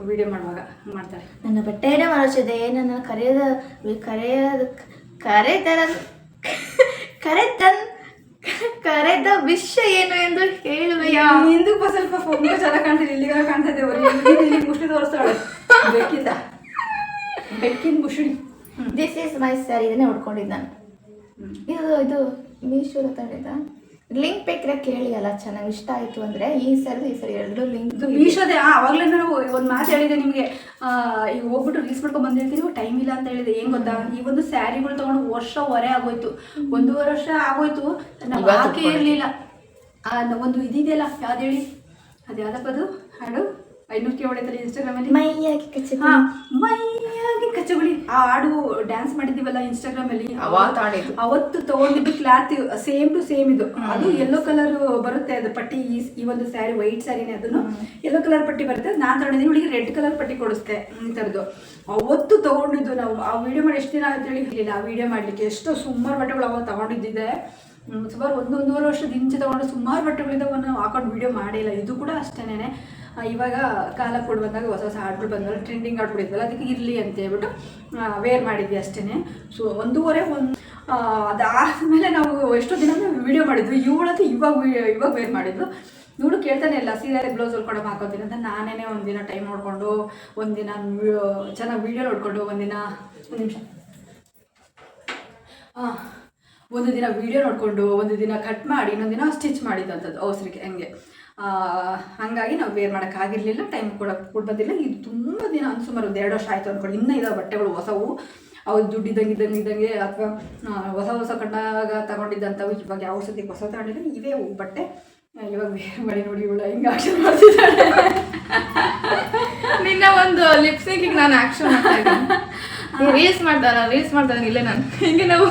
Video ಮಾಡುವಾಗ ಮಾಡ್ತಾರೆ. ನನ್ನ ಬಟ್ಟೆನೇ ಮರಚಿದೆ, ನನ್ನ ಕರೆದ ವಿಷಯ ಏನು ಎಂದು ಹೇಳುವೆಯಾ? ಹಿಂದೂ ಸ್ವಲ್ಪ ಫೋಟೋ ಚೆನ್ನಾಗಿ ಕಾಣ್ತಿದೆ, ಇಲ್ಲಿಗ ಕಾಣ್ತದೆ. ಇಲ್ಲಿ ಮುಷ್ಟಿ ತೋರಿಸ್ತಾಳೆ, ಬೆಕ್ಕಿನ ಮುಷ್ಟಿ. ದಿಸ್ ಈಸ್ ಮೈ ಸ್ಯಾರಿ, ಇದನ್ನೇ ಉಡ್ಕೊಂಡಿದ್ದು ನಾನು. ಇದು ಮೀಶೋದ ತಡೆದ ಲಿಂಕ್ ಬೇಕ್ರೆ ಕೇಳಿ ಅಲ್ಲ, ಚೆನ್ನಾಗಿ ಇಷ್ಟ ಆಯಿತು ಅಂದರೆ ಈ ಸರಿ ಎರಡು ಲಿಂಕ್ ಮೀಶೋದೆ. ಅವಾಗಲೇ ನಾನು ಒಂದು ಮಾತು ಹೇಳಿದೆ ನಿಮಗೆ, ಈಗ ಹೋಗ್ಬಿಟ್ಟು ರೀಲ್ಸ್ ಮಾಡ್ಕೊಂಡು ಬಂದಿರ್ತೀನಿ, ಟೈಮ್ ಇಲ್ಲ ಅಂತ ಹೇಳಿದೆ. ಏನು ಗೊತ್ತಾ, ಈ ಒಂದು ಸ್ಯಾರಿಗಳು ತೊಗೊಂಡು ವರ್ಷವರೆ ಆಗೋಯ್ತು, 1.5 ವರ್ಷ ಆಗೋಯ್ತು. ನಾವು ಹಾಕೇ ಇರಲಿಲ್ಲ. ಒಂದು ಇದಿದೆಯಲ್ಲ, ಯಾವ್ದು ಹೇಳಿ, ಅದು ಯಾವುದಪ್ಪದು ಹಾಡು, 500 ಹೊಡೆತಲ್ಲ ಇನ್ಸ್ಟಾಗ್ರಾಮಲ್ಲಿ, ಮೈಯಾಗಿ ಕಚ್ಚಗುಳಿ. ಆ ಹಾಡು ಡ್ಯಾನ್ಸ್ ಮಾಡಿದ್ದೀವಲ್ಲ ಇನ್ಸ್ಟಾಗ್ರಾಮಲ್ಲಿ, ಅವತ್ತು ತಗೊಂಡಿದ್ದು ಕ್ಲಾತ್ ಸೇಮ್ ಟು ಸೇಮ್ ಇದು. ಅದು ಯೆಲ್ಲೋ ಕಲರ್ ಬರುತ್ತೆ, ಅದು ಪಟ್ಟಿ. ಈ ಒಂದು ಸ್ಯಾರಿ ವೈಟ್ ಸ್ಯಾರಿನೇ, ಅದನ್ನು ಯೆಲ್ಲೋ ಕಲರ್ ಪಟ್ಟಿ ಬರುತ್ತೆ. ನಾನು ತಗೊಂಡಿದ್ದೀನಿ, ಹುಡುಗಿ ರೆಡ್ ಕಲರ್ ಪಟ್ಟಿ ಕೊಡಿಸ್ತೆ ಈ ಥರದ್ದು. ಅವತ್ತು ತೊಗೊಂಡಿದ್ದು ನಾವು. ಆ ವಿಡಿಯೋ ಮಾಡಿ ಎಷ್ಟು ದಿನ ಅಂತ ಹೇಳಿರಲಿಲ್ಲ ಆ ವಿಡಿಯೋ ಮಾಡಲಿಕ್ಕೆ. ಎಷ್ಟೋ ಸುಮಾರು ಬಟ್ಟೆಗಳು ಅವಾಗ ತೊಗೊಂಡಿದ್ದಿದೆ. ಸುಮಾರು 1.5 ವರ್ಷದ ಹಿಂಚೆ ತೊಗೊಂಡು ಸುಮಾರು ಬಟ್ಟೆಗಳಿದ್ದಾವೆ, ನಾವು ಹಾಕೊಂಡು ವಿಡಿಯೋ ಮಾಡಿಲ್ಲ. ಇದು ಕೂಡ ಅಷ್ಟೇನೆ. ಇವಾಗ ಕಾಲ ಕೂಡ ಬಂದಾಗ ಹೊಸ ಹಾಡುಗಳು ಬಂದವಲ್ಲ, ಟ್ರೆಂಡಿಂಗ್ ಹಾಡ್ಬಿಟ್ಟಿದ್ವಲ್ಲ, ಅದಕ್ಕೆ ಇರಲಿ ಅಂತ ಹೇಳ್ಬಿಟ್ಟು ವೇರ್ ಮಾಡಿದ್ವಿ ಅಷ್ಟೇ. ಸೊ 1.5 ಅದಾದಮೇಲೆ ನಾವು ಎಷ್ಟೋ ದಿನ ವಿಡಿಯೋ ಮಾಡಿದ್ವಿ. ಇವಳಂತೂ ಇವಾಗ ವೇರ್ ಮಾಡಿದ್ವು. ಇವಳು ಕೇಳ್ತಾನೆ ಇಲ್ಲ, ಸೀರೆ ಬ್ಲೌಸ್ ಹೊಲ್ಕೊಂಡು ಹಾಕೋತೀನಿ ಅಂತ. ನಾನೇ ಒಂದಿನ ಟೈಮ್ ನೋಡಿಕೊಂಡು, ಒಂದಿನ ಚೆನ್ನಾಗಿ ವೀಡಿಯೋ ನೋಡಿಕೊಂಡು, ಒಂದು ದಿನ ವೀಡಿಯೋ ನೋಡಿಕೊಂಡು, ಒಂದು ದಿನ ಕಟ್ ಮಾಡಿ, ಇನ್ನೊಂದು ದಿನ ಸ್ಟಿಚ್ ಮಾಡಿದ್ದಂಥದ್ದು ಅವಸರಿಗೆ ಹಂಗೆ. ಹಾಗಾಗಿ ನಾವು ವೇರ್ ಮಾಡೋಕ್ಕಾಗಿರಲಿಲ್ಲ, ಟೈಮ್ ಕೂಡ ಬಂದಿಲ್ಲ. ಇದು ತುಂಬ ದಿನ ಸುಮಾರು 1-2 ವರ್ಷ ಆಯಿತು ಅಂದ್ಕೊಂಡು. ಇನ್ನೂ ಇದಾವೆ ಬಟ್ಟೆಗಳು ಹೊಸವು, ಅವು ದುಡ್ಡು ಇದ್ದಂಗೆ ಅಥವಾ ಹೊಸ ಕಂಡಾಗ ತಗೊಂಡಿದ್ದಂಥವು. ಇವಾಗ ಯಾವ ಸದ್ಯಕ್ಕೆ ಹೊಸ ತಗೊಂಡಿದ್ರೆ ಇವೇ ಬಟ್ಟೆ ಇವಾಗ ವೇರ್ ಮಾಡಿ. ನೋಡಿ ಇವಳು ಹಿಂಗೆ ಆಕ್ಷನ್ ಮಾಡ್ತಿದ್ದಾಳೆ. ನಿನ್ನ ಒಂದು ಲಿಪ್ಸ್ಟಿಕ್ಕಿಗೆ ನಾನು ಆಕ್ಷನ್ ಮಾಡ್ತಾ ಇದ್ದೀನಿ. ರೀಲ್ಸ್ ಮಾಡ್ತಾನೆ ಇಲ್ಲೇ ನಾನು ಹಿಂಗೆ ನಾವು